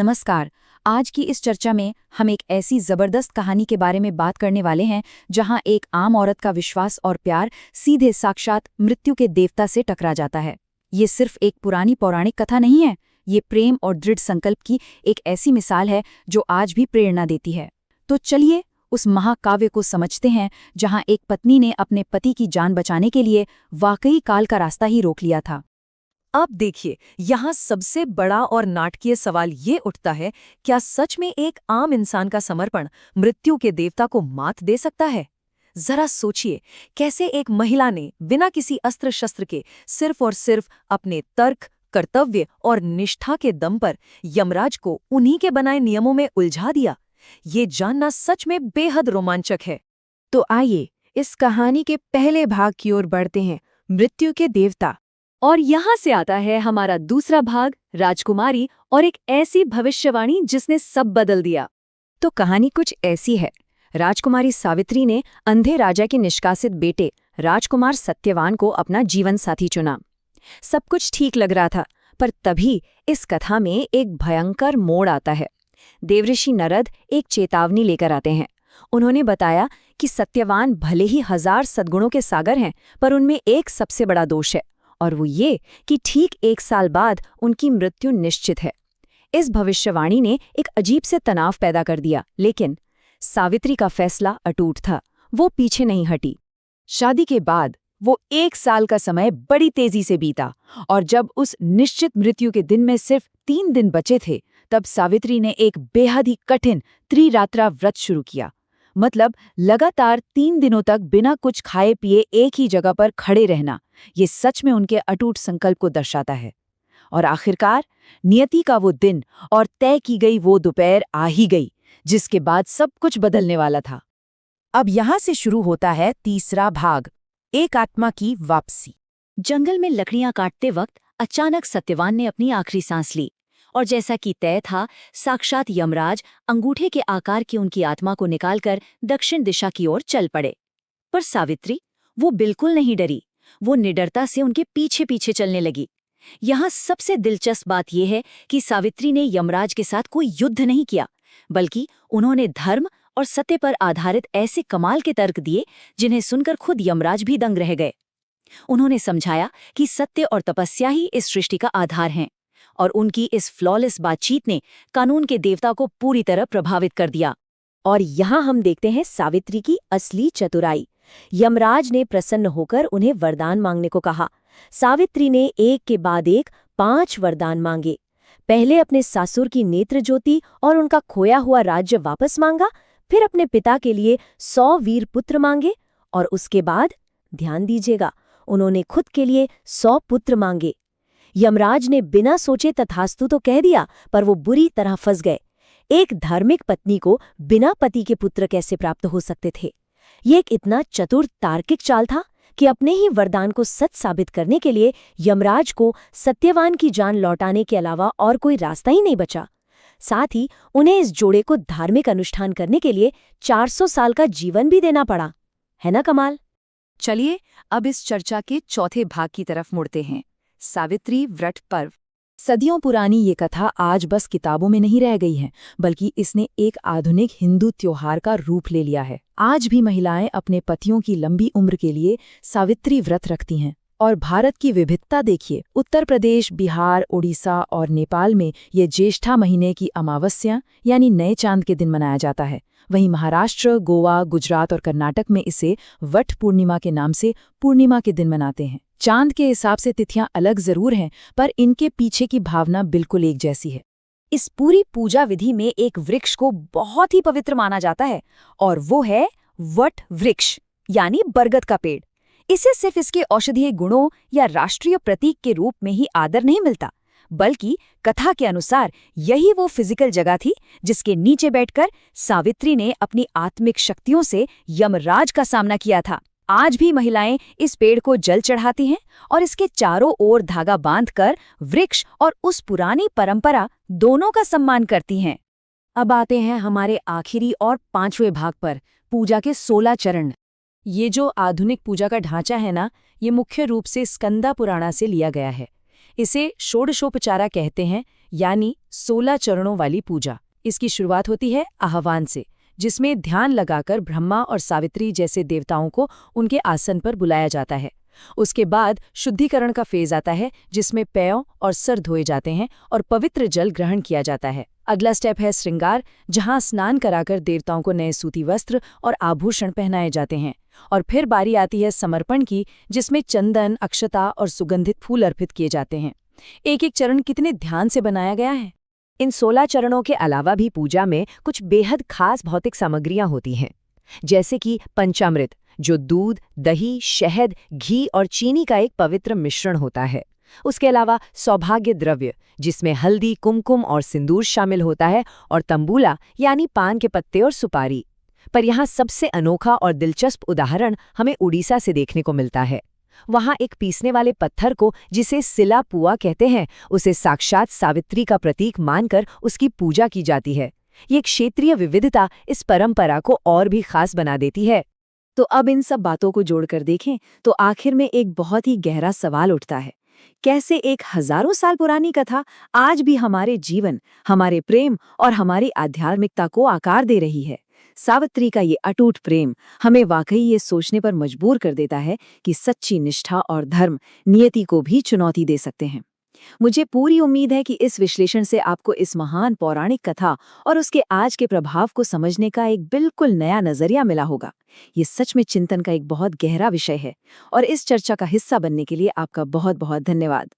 नमस्कार। आज की इस चर्चा में हम एक ऐसी जबरदस्त कहानी के बारे में बात करने वाले हैं जहां एक आम औरत का विश्वास और प्यार सीधे साक्षात मृत्यु के देवता से टकरा जाता है। ये सिर्फ एक पुरानी पौराणिक कथा नहीं है, ये प्रेम और दृढ़ संकल्प की एक ऐसी मिसाल है जो आज भी प्रेरणा देती है। तो चलिए उस महाकाव्य को समझते हैं जहां एक पत्नी ने अपने पति की जान बचाने के लिए वाकई काल का रास्ता ही रोक लिया था। अब देखिए, यहाँ सबसे बड़ा और नाटकीय सवाल ये उठता है, क्या सच में एक आम इंसान का समर्पण मृत्यु के देवता को मात दे सकता है? जरा सोचिए, कैसे एक महिला ने बिना किसी अस्त्र शस्त्र के सिर्फ और सिर्फ अपने तर्क, कर्तव्य और निष्ठा के दम पर यमराज को उन्हीं के बनाए नियमों में उलझा दिया। ये जानना सच में बेहद रोमांचक है। तो आइए इस कहानी के पहले भाग की ओर बढ़ते हैं, मृत्यु के देवता। और यहाँ से आता है हमारा दूसरा भाग, राजकुमारी और एक ऐसी भविष्यवाणी जिसने सब बदल दिया। तो कहानी कुछ ऐसी है। राजकुमारी सावित्री ने अंधे राजा के निष्कासित बेटे राजकुमार सत्यवान को अपना जीवन साथी चुना। सब कुछ ठीक लग रहा था, पर तभी इस कथा में एक भयंकर मोड़ आता है। देवऋषि नारद एक चेतावनी लेकर आते हैं। उन्होंने बताया कि सत्यवान भले ही 1000 सद्गुणों के सागर हैं, पर उनमें एक सबसे बड़ा दोष है, और वो ये कि ठीक 1 साल बाद उनकी मृत्यु निश्चित है। इस भविष्यवाणी ने एक अजीब से तनाव पैदा कर दिया, लेकिन सावित्री का फैसला अटूट था। वो पीछे नहीं हटी। शादी के बाद वो 1 साल का समय बड़ी तेजी से बीता, और जब उस निश्चित मृत्यु के दिन में सिर्फ 3 दिन बचे थे, तब सावित्री ने एक बेहद ही कठिन त्रिरात्रा व्रत शुरू किया। मतलब लगातार 3 दिनों तक बिना कुछ खाए पिए एक ही जगह पर खड़े रहना। ये सच में उनके अटूट संकल्प को दर्शाता है। और आखिरकार नियति का वो दिन और तय की गई वो दोपहर आ ही गई, जिसके बाद सब कुछ बदलने वाला था। अब यहाँ से शुरू होता है तीसरा भाग, एक आत्मा की वापसी। जंगल में लकड़ियां काटते वक्त अचानक सत्यवान ने अपनी आखिरी सांस ली, और जैसा कि तय था, साक्षात यमराज अंगूठे के आकार की उनकी आत्मा को निकालकर दक्षिण दिशा की ओर चल पड़े। पर सावित्री, वो बिल्कुल नहीं डरी। वो निडरता से उनके पीछे पीछे चलने लगी। यहाँ सबसे दिलचस्प बात यह है कि सावित्री ने यमराज के साथ कोई युद्ध नहीं किया, बल्कि उन्होंने धर्म और सत्य पर आधारित ऐसे कमाल के तर्क दिए जिन्हें सुनकर खुद यमराज भी दंग रह गए। उन्होंने समझाया कि सत्य और तपस्या ही इस सृष्टि का आधार हैं, और उनकी इस फ्लॉलेस बातचीत ने कानून के देवता को पूरी तरह प्रभावित कर दिया। और यहाँ हम देखते हैं सावित्री की असली चतुराई। यमराज ने प्रसन्न होकर उन्हें वरदान मांगने को कहा। सावित्री ने एक के बाद एक 5 वरदान मांगे। पहले अपने सासुर की नेत्र ज्योति और उनका खोया हुआ राज्य वापस मांगा, फिर अपने पिता के लिए 100 वीर पुत्र मांगे, और उसके बाद, ध्यान दीजिएगा, उन्होंने खुद के लिए 100 पुत्र मांगे। यमराज ने बिना सोचे तथास्तु तो कह दिया, पर वो बुरी तरह फंस गए। एक धार्मिक पत्नी को बिना पति के पुत्र कैसे प्राप्त हो सकते थे? ये एक इतना चतुर तार्किक चाल था कि अपने ही वरदान को सच साबित करने के लिए यमराज को सत्यवान की जान लौटाने के अलावा और कोई रास्ता ही नहीं बचा। साथ ही उन्हें इस जोड़े को धार्मिक अनुष्ठान करने के लिए 400 साल का जीवन भी देना पड़ा। है ना कमाल? चलिए अब इस चर्चा के चौथे भाग की तरफ मुड़ते हैं, सावित्री व्रत पर्व। सदियों पुरानी ये कथा आज बस किताबों में नहीं रह गई है, बल्कि इसने एक आधुनिक हिंदू त्योहार का रूप ले लिया है। आज भी महिलाएं अपने पतियों की लंबी उम्र के लिए सावित्री व्रत रखती हैं। और भारत की विविधता देखिए, उत्तर प्रदेश, बिहार, ओडिशा और नेपाल में ये ज्येष्ठा महीने की अमावस्या यानी नए चांद के दिन मनाया जाता है। वहीं महाराष्ट्र, गोवा, गुजरात और कर्नाटक में इसे वट पूर्णिमा के नाम से पूर्णिमा के दिन मनाते हैं। चांद के हिसाब से तिथियां अलग जरूर हैं, पर इनके पीछे की भावना बिल्कुल एक जैसी है। इस पूरी पूजा विधि में एक वृक्ष को बहुत ही पवित्र माना जाता है, और वो है वट वृक्ष यानी बरगद का पेड़। इसे सिर्फ इसके औषधीय गुणों या राष्ट्रीय प्रतीक के रूप में ही आदर नहीं मिलता, बल्कि कथा के अनुसार यही वो फिजिकल जगह थी जिसके नीचे बैठकर सावित्री ने अपनी आत्मिक शक्तियों से यमराज का सामना किया था। आज भी महिलाएं इस पेड़ को जल चढ़ाती हैं और इसके चारों ओर धागा बांधकर वृक्ष और उस पुरानी परंपरा दोनों का सम्मान करती हैं। अब आते हैं हमारे आखिरी और 5वें भाग पर, पूजा के 16 चरण। ये जो आधुनिक पूजा का ढांचा है ना, ये मुख्य रूप से स्कंदा पुराणा से लिया गया है। इसे षोडशोपचारा कहते हैं, यानी 16 चरणों वाली पूजा। इसकी शुरुआत होती है आह्वान से, जिसमें ध्यान लगाकर ब्रह्मा और सावित्री जैसे देवताओं को उनके आसन पर बुलाया जाता है। उसके बाद शुद्धिकरण का फेज आता है, जिसमें पैरों और सर धोए जाते हैं और पवित्र जल ग्रहण किया जाता है। अगला स्टेप है श्रृंगार, जहां स्नान कराकर देवताओं को नए सूती वस्त्र और आभूषण पहनाए जाते हैं। और फिर बारी आती है समर्पण की, जिसमें चंदन, अक्षता और सुगंधित फूल अर्पित किए जाते हैं। एक-एक चरण कितने ध्यान से बनाया गया है। इन 16 चरणों के अलावा भी पूजा में कुछ बेहद खास भौतिक सामग्रियां होती हैं, जैसे कि पंचामृत, जो दूध, दही, शहद, घी और चीनी का एक पवित्र मिश्रण होता है। उसके अलावा सौभाग्य द्रव्य, जिसमें हल्दी, कुमकुम और सिंदूर शामिल होता है, और तंबूला यानी पान के पत्ते और सुपारी। पर यहाँ सबसे अनोखा और दिलचस्प उदाहरण हमें उड़ीसा से देखने को मिलता है। वहाँ एक पीसने वाले पत्थर को, जिसे सिला पुआ कहते हैं, उसे साक्षात सावित्री का प्रतीक मानकर उसकी पूजा की जाती है। ये क्षेत्रीय विविधता इस परंपरा को और भी खास बना देती है। तो अब इन सब बातों को जोड़कर देखें तो आखिर में एक बहुत ही गहरा सवाल उठता है, कैसे एक हजारों साल पुरानी कथा आज भी हमारे जीवन, हमारे प्रेम और हमारी आध्यात्मिकता को आकार दे रही है। सावित्री का ये अटूट प्रेम हमें वाकई ये सोचने पर मजबूर कर देता है कि सच्ची निष्ठा और धर्म नियति को भी चुनौती दे सकते हैं। मुझे पूरी उम्मीद है कि इस विश्लेषण से आपको इस महान पौराणिक कथा और उसके आज के प्रभाव को समझने का एक बिल्कुल नया नजरिया मिला होगा। ये सच में चिंतन का एक बहुत गहरा विषय है और इस चर्चा का हिस्सा बनने के लिए आपका बहुत बहुत धन्यवाद।